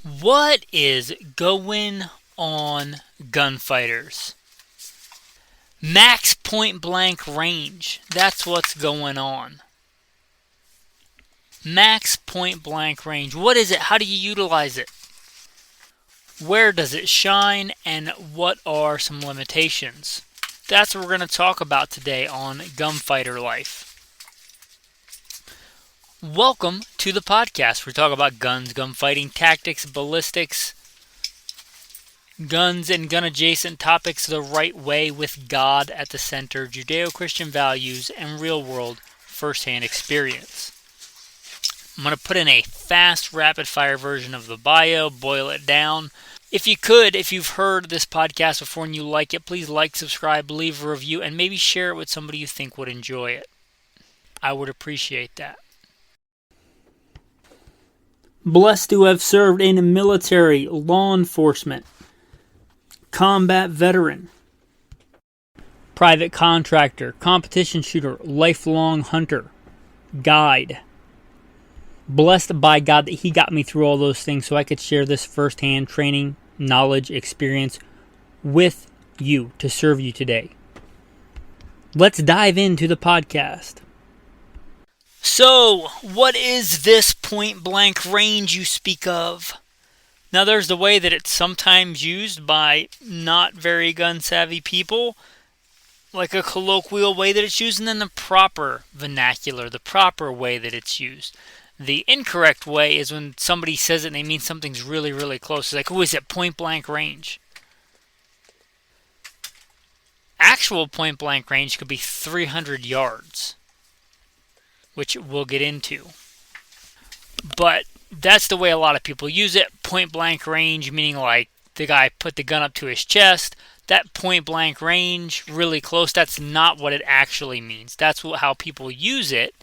What is going on, gunfighters? Max point blank range. That's what's going on. Max point blank range. What is it? How do you utilize it? Where does it shine? And what are some limitations? That's what we're going to talk about today on Gunfighter Life. Welcome to the podcast. We talk about guns, gunfighting, tactics, ballistics, guns and gun-adjacent topics the right way with God at the center, Judeo-Christian values, and real-world first-hand experience. I'm going to put in a fast, rapid-fire version of the bio, boil it down. If you've heard this podcast before and you like it, please like, subscribe, leave a review, and maybe share it with somebody you think would enjoy it. I would appreciate that. Blessed to have served in the military, law enforcement, combat veteran, private contractor, competition shooter, lifelong hunter, guide. Blessed by God that He got me through all those things so I could share this firsthand training, knowledge, experience with you to serve you today. Let's dive into the podcast. So, what is this point blank range you speak of? Now, there's the way that it's sometimes used by not very gun savvy people, like a colloquial way that it's used, and then the proper vernacular, the proper way that it's used. The incorrect way is when somebody says it and they mean something's really, really close. It's like, oh, is it point blank range? Actual point blank range could be 300 yards, which we'll get into. But that's the way a lot of people use it. Point blank range, meaning like the guy put the gun up to his chest. That point blank range, really close, that's not what it actually means. That's how people use it.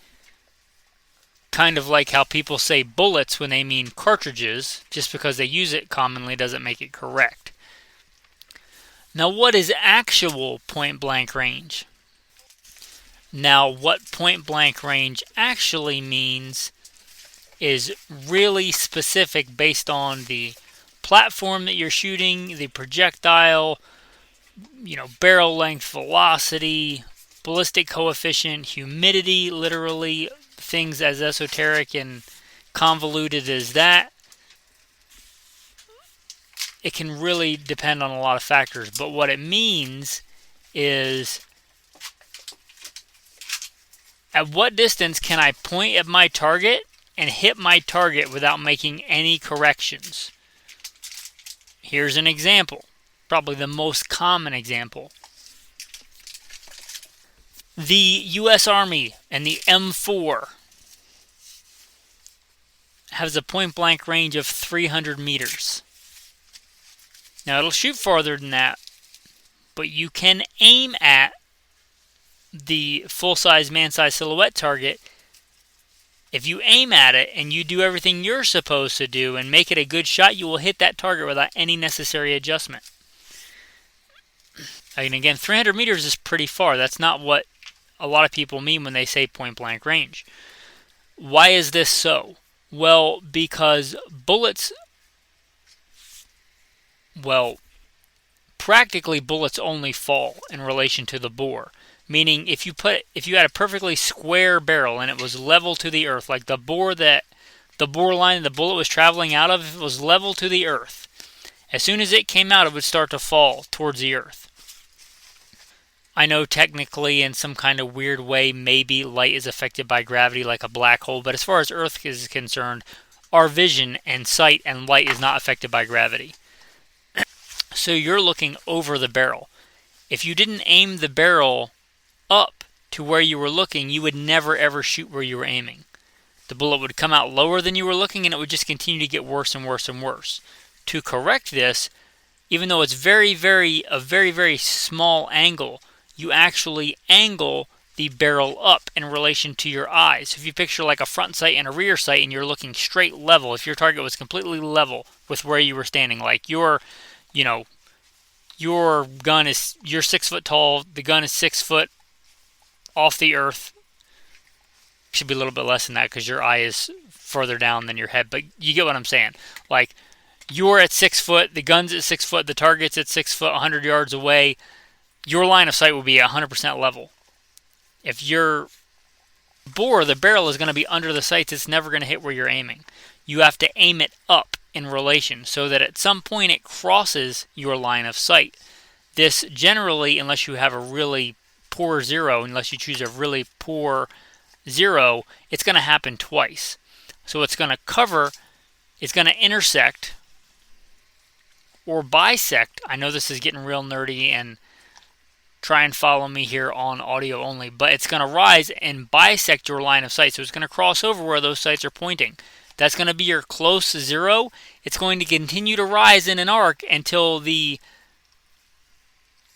Kind of like how people say bullets when they mean cartridges. Just because they use it commonly doesn't make it correct. Now, what is actual point blank range? Now, what point blank range actually means is really specific based on the platform that you're shooting, the projectile, barrel length, velocity, ballistic coefficient, humidity, literally things as esoteric and convoluted as that. It can really depend on a lot of factors, but what it means is at what distance can I point at my target and hit my target without making any corrections? Here's an example, probably the most common example. The U.S. Army and the M4 has a point-blank range of 300 meters. Now, it'll shoot farther than that, but you can aim at the full-size, man-size silhouette target. If you aim at it and you do everything you're supposed to do and make it a good shot, you will hit that target without any necessary adjustment. And again, 300 meters is pretty far. That's not what a lot of people mean when they say point-blank range. Why is this so? Well, because bullets, practically bullets only fall in relation to the bore. Meaning, if you had a perfectly square barrel and it was level to the earth, like the bore line the bullet was traveling out of, if it was level to the earth, as soon as it came out, it would start to fall towards the earth. I know technically in some kind of weird way, maybe light is affected by gravity like a black hole, but as far as Earth is concerned, our vision and sight and light is not affected by gravity. So you're looking over the barrel. If you didn't aim the barrel up to where you were looking, you would never ever shoot where you were aiming. The bullet would come out lower than you were looking and it would just continue to get worse and worse and worse. To correct this, even though it's a very, very small angle, you actually angle the barrel up in relation to your eyes. If you picture like a front sight and a rear sight and you're looking straight level, if your target was completely level with where you were standing, like your gun is, you're 6 foot tall, the gun is 6 foot off the earth. Should be a little bit less than that because your eye is further down than your head, but you get what I'm saying. Like, you're at 6 foot, the gun's at 6 foot, the target's at 6 foot, 100 yards away, your line of sight will be 100% level. If your bore, the barrel is going to be under the sights, it's never going to hit where you're aiming. You have to aim it up in relation so that at some point it crosses your line of sight. This generally, unless you have a really poor zero, unless you choose a really poor zero, it's going to happen twice. So it's going to cover, it's going to intersect or bisect. I know this is getting real nerdy, and try and follow me here on audio only, but it's going to rise and bisect your line of sight. So it's going to cross over where those sights are pointing. That's going to be your close zero. It's going to continue to rise in an arc until the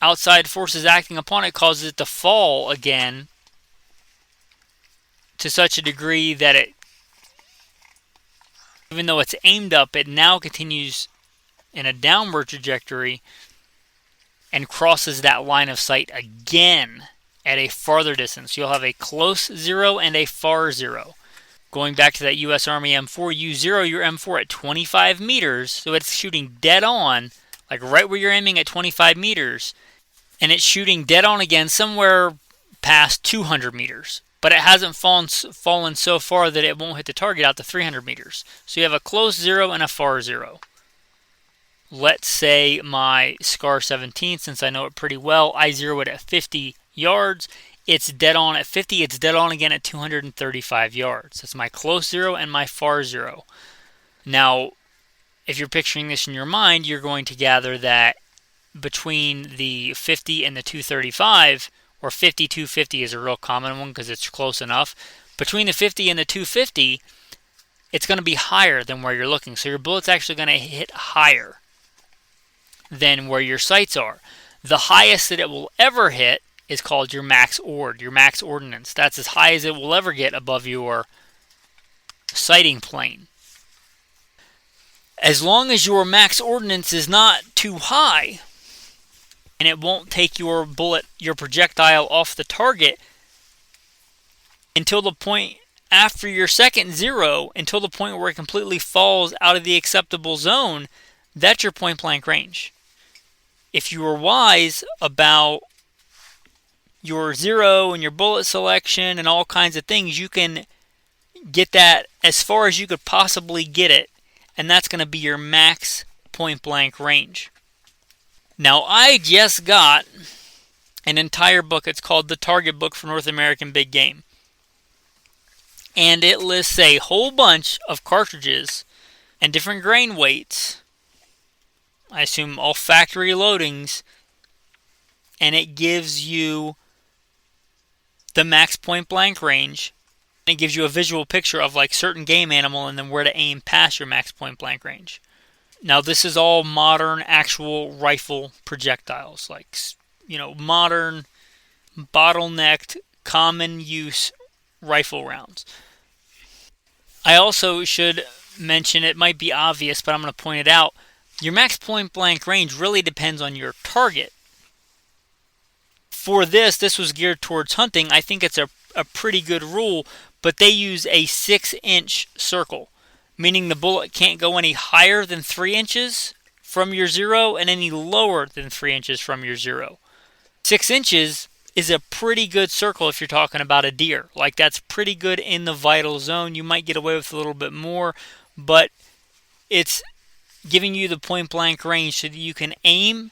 outside forces acting upon it causes it to fall again to such a degree that it, even though it's aimed up, it now continues in a downward trajectory and crosses that line of sight again at a farther distance. You'll have a close zero and a far zero. Going back to that U.S. Army M4, you zero your M4 at 25 meters, so it's shooting dead on, like right where you're aiming at 25 meters, and it's shooting dead on again somewhere past 200 meters. But it hasn't fallen so far that it won't hit the target out to 300 meters. So you have a close zero and a far zero. Let's say my SCAR 17, since I know it pretty well, I zero it at 50 yards. It's dead on at 50. It's dead on again at 235 yards. That's my close zero and my far zero. Now, if you're picturing this in your mind, you're going to gather that between the 50 and the 235, or 50-250 is a real common one because it's close enough. Between the 50 and the 250, it's going to be higher than where you're looking. So your bullet's actually going to hit higher than where your sights are. The highest that it will ever hit is called your max ord, your max ordnance. That's as high as it will ever get above your sighting plane. As long as your max ordnance is not too high, and it won't take your bullet, your projectile off the target until the point after your second zero, until the point where it completely falls out of the acceptable zone, that's your point blank range. If you are wise about your zero and your bullet selection and all kinds of things, you can get that as far as you could possibly get it, and that's going to be your max point blank range. Now, I just got an entire book. It's called The Target Book for North American Big Game, and it lists a whole bunch of cartridges and different grain weights, I assume all factory loadings, and it gives you the max point blank range. It gives you a visual picture of like certain game animal and then where to aim past your max point blank range. Now this is all modern actual rifle projectiles, like, you know, modern bottlenecked common use rifle rounds. I also should mention, it might be obvious, but I'm going to point it out. Your max point blank range really depends on your target. For this was geared towards hunting. I think it's a pretty good rule, but they use a 6-inch circle, meaning the bullet can't go any higher than 3 inches from your zero and any lower than 3 inches from your zero. 6 inches is a pretty good circle if you're talking about a deer. Like, that's pretty good in the vital zone. You might get away with a little bit more, but it's giving you the point blank range so that you can aim,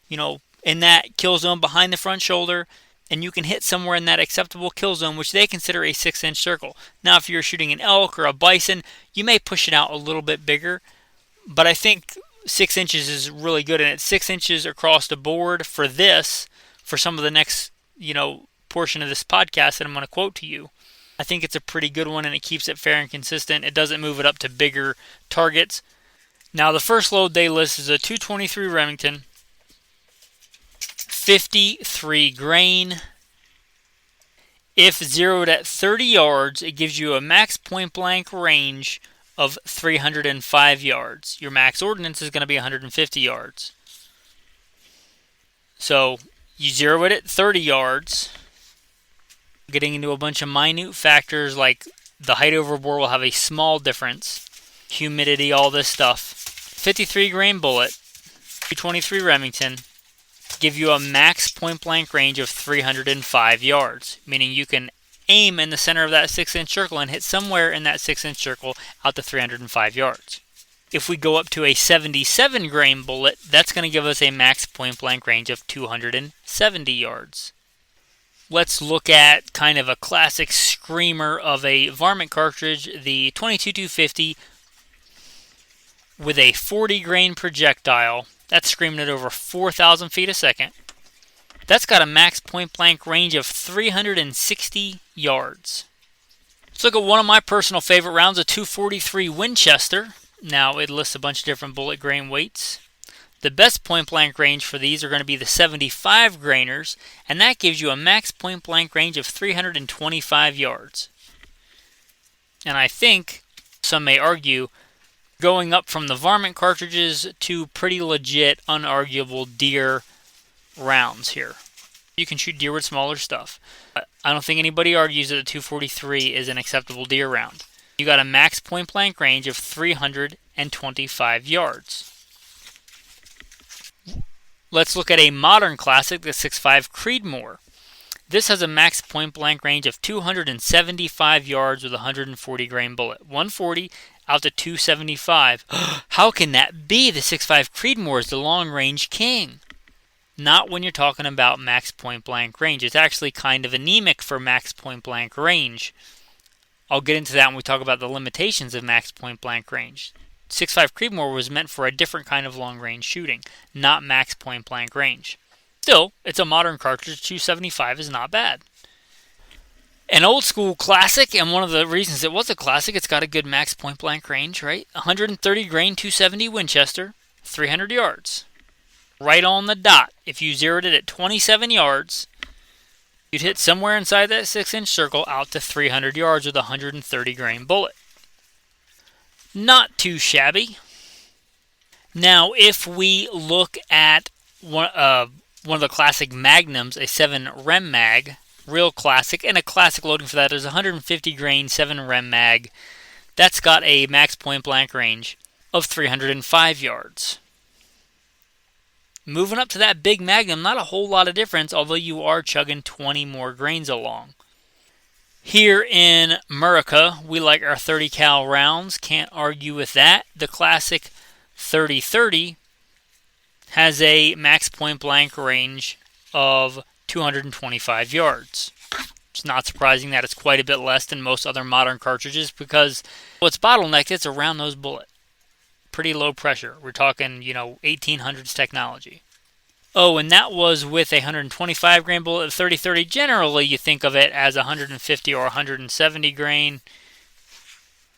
you know, in that kill zone behind the front shoulder, and you can hit somewhere in that acceptable kill zone, which they consider a 6-inch circle. Now, if you're shooting an elk or a bison, you may push it out a little bit bigger, but I think 6 inches is really good, and it's 6 inches across the board for this, for some of the next, you know, portion of this podcast that I'm going to quote to you. I think it's a pretty good one, and it keeps it fair and consistent. It doesn't move it up to bigger targets. Now, the first load they list is a 223 Remington, 53 grain. If zeroed at 30 yards, it gives you a max point blank range of 305 yards. Your max ordnance is going to be 150 yards. So you zero it at 30 yards, getting into a bunch of minute factors like the height over bore will have a small difference. humidity, all this stuff. 53 grain bullet, 223 Remington, give you a max point blank range of 305 yards, meaning you can aim in the center of that 6-inch circle and hit somewhere in that 6-inch circle out to 305 yards. If we go up to a 77 grain bullet, that's going to give us a max point blank range of 270 yards. Let's look at kind of a classic screamer of a varmint cartridge, the 22-250 with a 40 grain projectile. That's screaming at over 4,000 feet a second. That's got a max point blank range of 360 yards. Let's look at one of my personal favorite rounds, a 243 Winchester. Now it lists a bunch of different bullet grain weights. The best point blank range for these are going to be the 75 grainers, and that gives you a max point blank range of 325 yards. And I think some may argue going up from the varmint cartridges to pretty legit, unarguable deer rounds here. You can shoot deer with smaller stuff. I don't think anybody argues that a 243 is an acceptable deer round. You got a max point blank range of 325 yards. Let's look at a modern classic, the 6.5 Creedmoor. This has a max point blank range of 275 yards with a 140 grain bullet. 140 out to 275. How can that be? The 6.5 Creedmoor is the long range king. Not when you're talking about max point blank range. It's actually kind of anemic for max point blank range. I'll get into that when we talk about the limitations of max point blank range. 6.5 Creedmoor was meant for a different kind of long range shooting, not max point blank range. Still, it's a modern cartridge. 275 is not bad. An old school classic, and one of the reasons it was a classic, it's got a good max point blank range, right? 130 grain 270 Winchester, 300 yards. Right on the dot. If you zeroed it at 27 yards, you'd hit somewhere inside that 6-inch circle out to 300 yards with a 130 grain bullet. Not too shabby. Now, if we look at one of the classic Magnums, a 7 Rem Mag, real classic, and a classic loading for that is 150 grain 7 Rem Mag. That's got a max point blank range of 305 yards. Moving up to that big Magnum, not a whole lot of difference, although you are chugging 20 more grains along. Here in America, we like our 30 cal rounds. Can't argue with that. The classic 30-30 has a max point blank range of 225 yards. It's not surprising that it's quite a bit less than most other modern cartridges because what's bottlenecked, it's around those bullets. Pretty low pressure. We're talking, 1800s technology. Oh, and that was with a 125 grain bullet. 30-30, generally you think of it as 150 or 170 grain.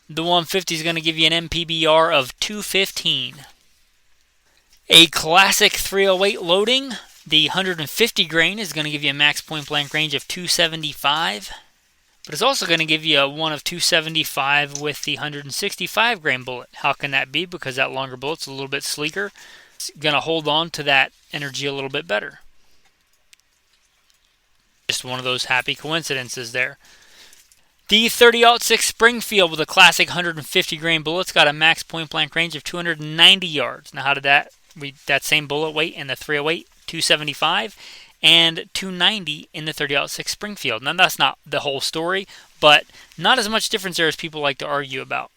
The 150 is going to give you an MPBR of 215. A classic 308 loading. The 150 grain is going to give you a max point blank range of 275. But it's also going to give you one of 275 with the 165 grain bullet. How can that be? Because that longer bullet's a little bit sleeker. It's going to hold on to that energy a little bit better. Just one of those happy coincidences there. The 30-06 Springfield with a classic 150 grain bullet's got a max point blank range of 290 yards. Now how did that same bullet weight in the 308, 275, and 290 in the 30-06 Springfield. Now that's not the whole story, but not as much difference there as people like to argue about.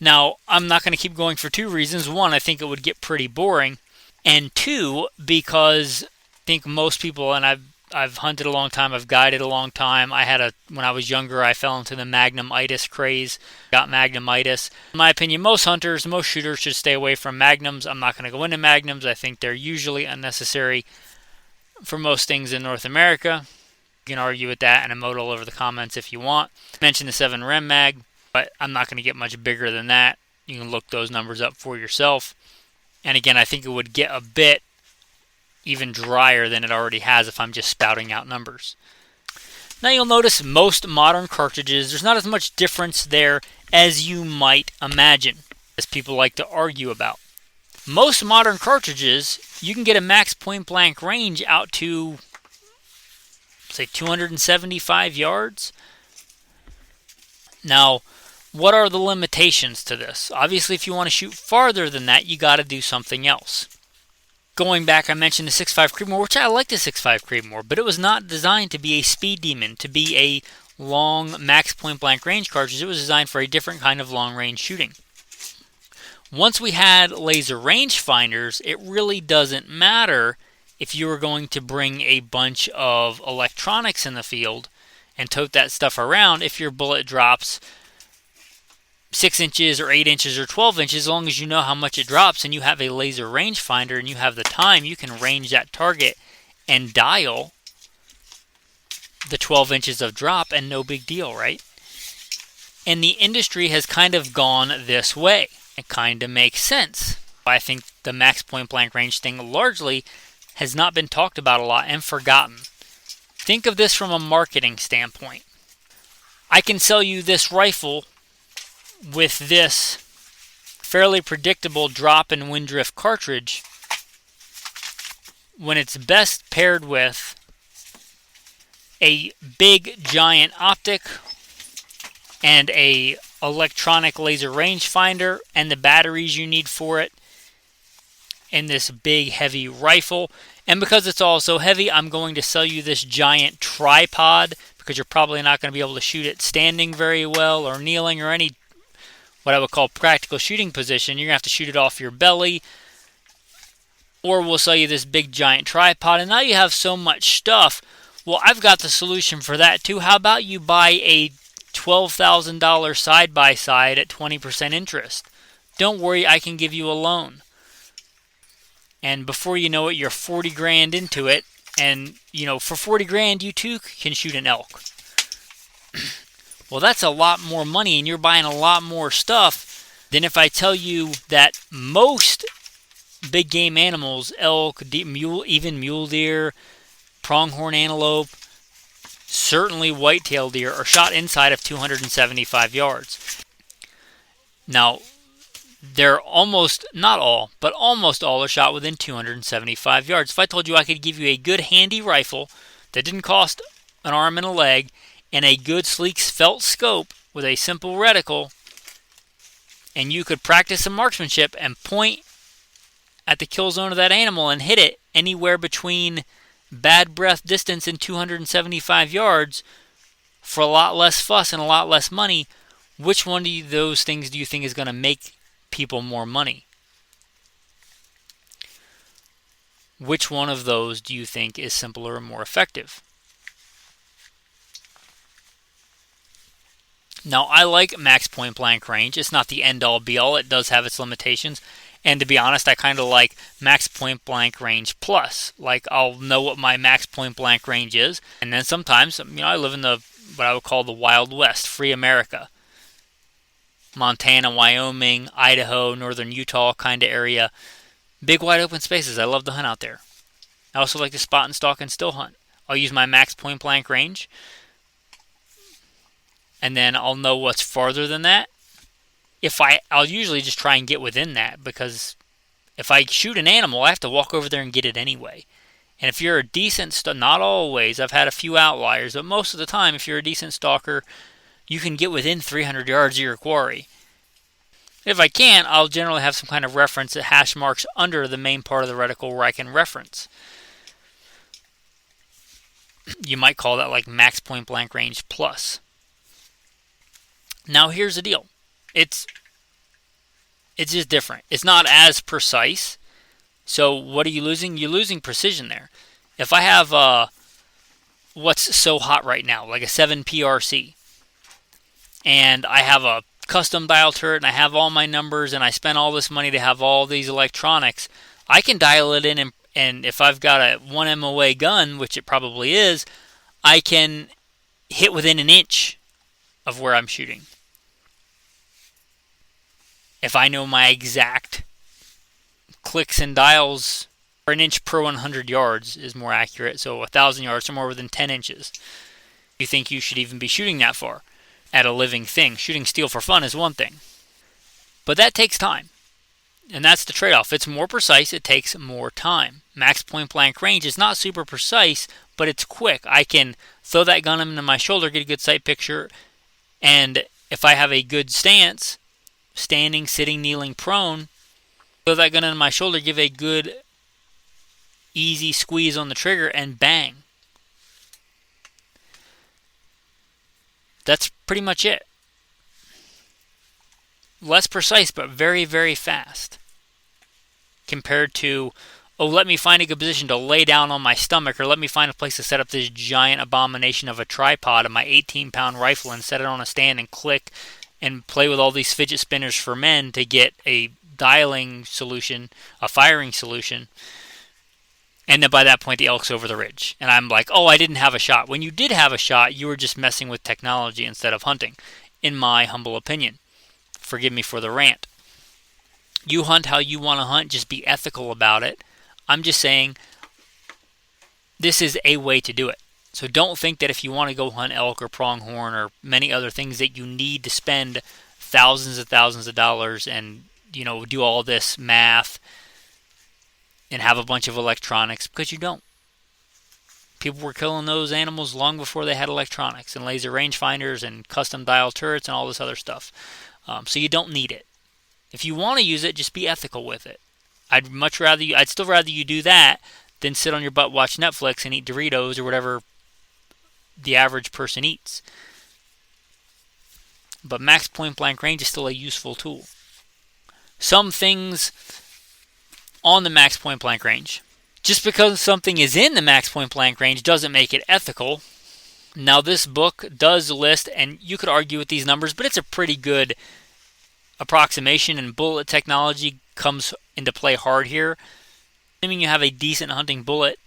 Now, I'm not going to keep going for two reasons. One, I think it would get pretty boring. And two, because I think most people, and I've hunted a long time, I've guided a long time. When I was younger, I fell into the Magnum-itis craze, got Magnum-itis. In my opinion, most hunters, most shooters should stay away from Magnums. I'm not going to go into Magnums. I think they're usually unnecessary for most things in North America. You can argue with that and emote all over the comments if you want. Mention the 7 Rem Mag, but I'm not going to get much bigger than that. You can look those numbers up for yourself. And again, I think it would get a bit even drier than it already has if I'm just spouting out numbers. Now you'll notice most modern cartridges, there's not as much difference there as you might imagine, as people like to argue about. Most modern cartridges, you can get a max point blank range out to, say, 275 yards. Now, What are the limitations to this? Obviously, if you want to shoot farther than that, you got to do something else. Going back, I mentioned the 6.5 Creedmoor, which I like the 6.5 Creedmoor, but it was not designed to be a speed demon, to be a long max point blank range cartridge. It was designed for a different kind of long range shooting. Once we had laser rangefinders, it really doesn't matter if you were going to bring a bunch of electronics in the field and tote that stuff around. If your bullet drops 6 inches or 8 inches or 12 inches, as long as you know how much it drops and you have a laser rangefinder and you have the time, you can range that target and dial the 12 inches of drop and no big deal, right? And the industry has kind of gone this way. It kind of makes sense. I think the max point blank range thing largely has not been talked about a lot and forgotten. Think of this from a marketing standpoint. I can sell you this rifle with this fairly predictable drop and wind drift cartridge when it's best paired with a big giant optic and a electronic laser rangefinder and the batteries you need for it in this big heavy rifle. And because it's all so heavy, I'm going to sell you this giant tripod because you're probably not going to be able to shoot it standing very well or kneeling or any what I would call practical shooting position. You're going to have to shoot it off your belly. Or we'll sell you this big giant tripod. And now you have so much stuff. Well, I've got the solution for that too. How about you buy a $12,000 side-by-side at 20% interest? Don't worry, I can give you a loan. And before you know it, you're 40 grand into it. And, for 40 grand, you too can shoot an elk. Well, that's a lot more money, and you're buying a lot more stuff than if I tell you that most big game animals, elk, even mule deer, pronghorn antelope, certainly whitetail deer, are shot inside of 275 yards. Now, they're almost, not all, but almost all are shot within 275 yards. If I told you I could give you a good handy rifle that didn't cost an arm and a leg, and a good sleek felt scope with a simple reticle, and you could practice some marksmanship and point at the kill zone of that animal and hit it anywhere between bad breath distance and 275 yards for a lot less fuss and a lot less money, which one of those things do you think is going to make people more money? Which one of those do you think is simpler and more effective? Now, I like max point blank range. It's not the end all be all. It does have its limitations. And to be honest, I kind of like max point blank range plus. Like, I'll know what my max point blank range is. And then sometimes, I live in what I would call the Wild West, free America. Montana, Wyoming, Idaho, northern Utah kind of area. Big wide open spaces. I love to hunt out there. I also like to spot and stalk and still hunt. I'll use my max point blank range. And then I'll know what's farther than that. I'll usually just try and get within that, because if I shoot an animal, I have to walk over there and get it anyway. And if you're a decent, not always, I've had a few outliers, but most of the time, if you're a decent stalker, you can get within 300 yards of your quarry. If I can't, I'll generally have some kind of reference that hash marks under the main part of the reticle where I can reference. You might call that like max point blank range plus. Now here's the deal. It's just different. It's not as precise. So what are you losing? You're losing precision there. If I have what's so hot right now, like a 7 PRC, and I have a custom dial turret and I have all my numbers and I spent all this money to have all these electronics, I can dial it in, and if I've got a 1 MOA gun, which it probably is, I can hit within an inch of where I'm shooting. If I know my exact clicks and dials, or an inch per 100 yards is more accurate, so 1,000 yards, somewhere within 10 inches. You think you should even be shooting that far at a living thing. Shooting steel for fun is one thing. But that takes time. And that's the trade-off. It's more precise, it takes more time. Max point blank range is not super precise, but it's quick. I can throw that gun into my shoulder, get a good sight picture, and if I have a good stance, standing, sitting, kneeling, prone, throw that gun in my shoulder, give a good, easy squeeze on the trigger, and bang. That's pretty much it. Less precise, but very, very fast. Compared to, oh, let me find a good position to lay down on my stomach, or let me find a place to set up this giant abomination of a tripod of my 18-pound rifle and set it on a stand and click and play with all these fidget spinners for men to get a dialing solution, a firing solution. And then by that point, the elk's over the ridge. And I'm like, oh, I didn't have a shot. When you did have a shot, you were just messing with technology instead of hunting, in my humble opinion. Forgive me for the rant. You hunt how you want to hunt. Just be ethical about it. I'm just saying this is a way to do it. So don't think that if you want to go hunt elk or pronghorn or many other things that you need to spend thousands of dollars and, do all this math and have a bunch of electronics, because you don't. People were killing those animals long before they had electronics and laser rangefinders and custom dial turrets and all this other stuff. So you don't need it. If you want to use it, just be ethical with it. I'd still rather you do that than sit on your butt, watch Netflix, and eat Doritos or whatever the average person eats. But max point blank range is still a useful tool. Some things on the max point blank range. Just because something is in the max point blank range doesn't make it ethical. Now this book does list, and you could argue with these numbers, but it's a pretty good approximation, and bullet technology comes into play hard here. Assuming you have a decent hunting bullet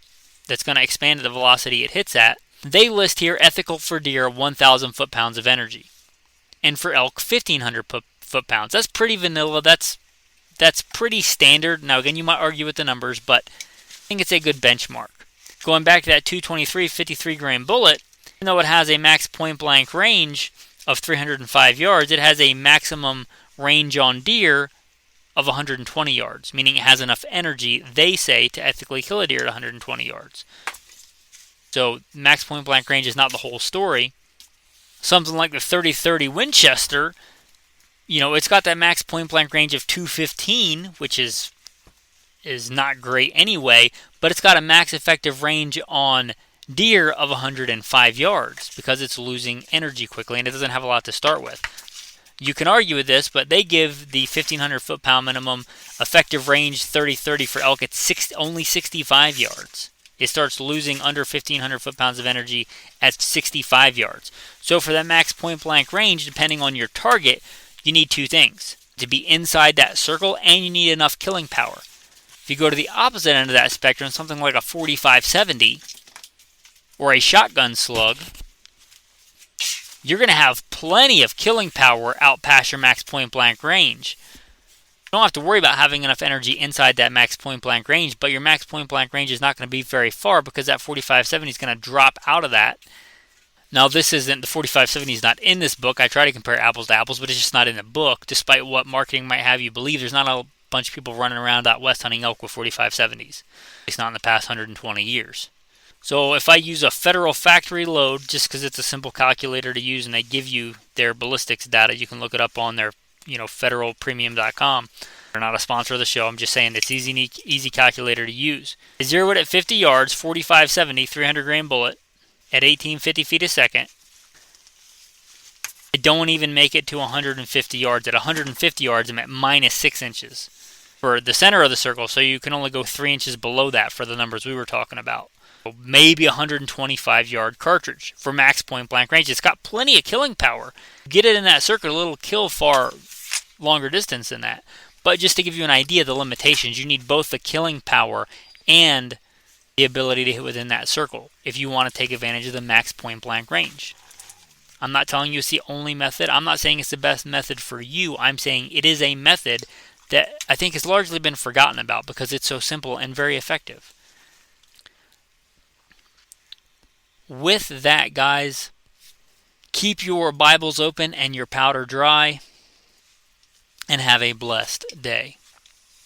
that's going to expand at the velocity it hits at, they list here ethical for deer 1,000 foot-pounds of energy. And for elk, 1,500 foot-pounds. That's pretty vanilla. That's pretty standard. Now again, you might argue with the numbers, but I think it's a good benchmark. Going back to that 223 53 grain bullet, even though it has a max point-blank range of 305 yards, it has a maximum range on deer of 120 yards, meaning it has enough energy, they say, to ethically kill a deer at 120 yards. So max point blank range is not the whole story. Something like the 30-30 Winchester, it's got that max point blank range of 215, which is not great anyway, but it's got a max effective range on deer of 105 yards because it's losing energy quickly and it doesn't have a lot to start with. You can argue with this, but they give the 1,500 foot-pound minimum effective range 30-30 for elk at only 65 yards. It starts losing under 1,500 foot-pounds of energy at 65 yards. So for that max point-blank range, depending on your target, you need two things. To be inside that circle, and you need enough killing power. If you go to the opposite end of that spectrum, something like a 45-70 or a shotgun slug, you're going to have plenty of killing power out past your max point-blank range. You don't have to worry about having enough energy inside that max point-blank range, but your max point-blank range is not going to be very far because that 45-70 is going to drop out of that. Now, the 45-70 is not in this book. I try to compare apples to apples, but it's just not in the book, despite what marketing might have you believe. There's not a bunch of people running around out west hunting elk with 45-70s. It's not in the past 120 years. So if I use a federal factory load, just because it's a simple calculator to use and they give you their ballistics data, you can look it up on their, federalpremium.com. They're not a sponsor of the show. I'm just saying it's easy calculator to use. I zero it at 50 yards, 45-70, 300 grain bullet at 1850 feet a second. I don't even make it to 150 yards. At 150 yards, I'm at minus 6 inches for the center of the circle, so you can only go 3 inches below that for the numbers we were talking about. Maybe 125-yard cartridge for max point-blank range. It's got plenty of killing power. Get it in that circle, it'll kill far longer distance than that. But just to give you an idea of the limitations, you need both the killing power and the ability to hit within that circle if you want to take advantage of the max point-blank range. I'm not telling you it's the only method. I'm not saying it's the best method for you. I'm saying it is a method that I think has largely been forgotten about because it's so simple and very effective. With that, guys, keep your Bibles open and your powder dry, and have a blessed day.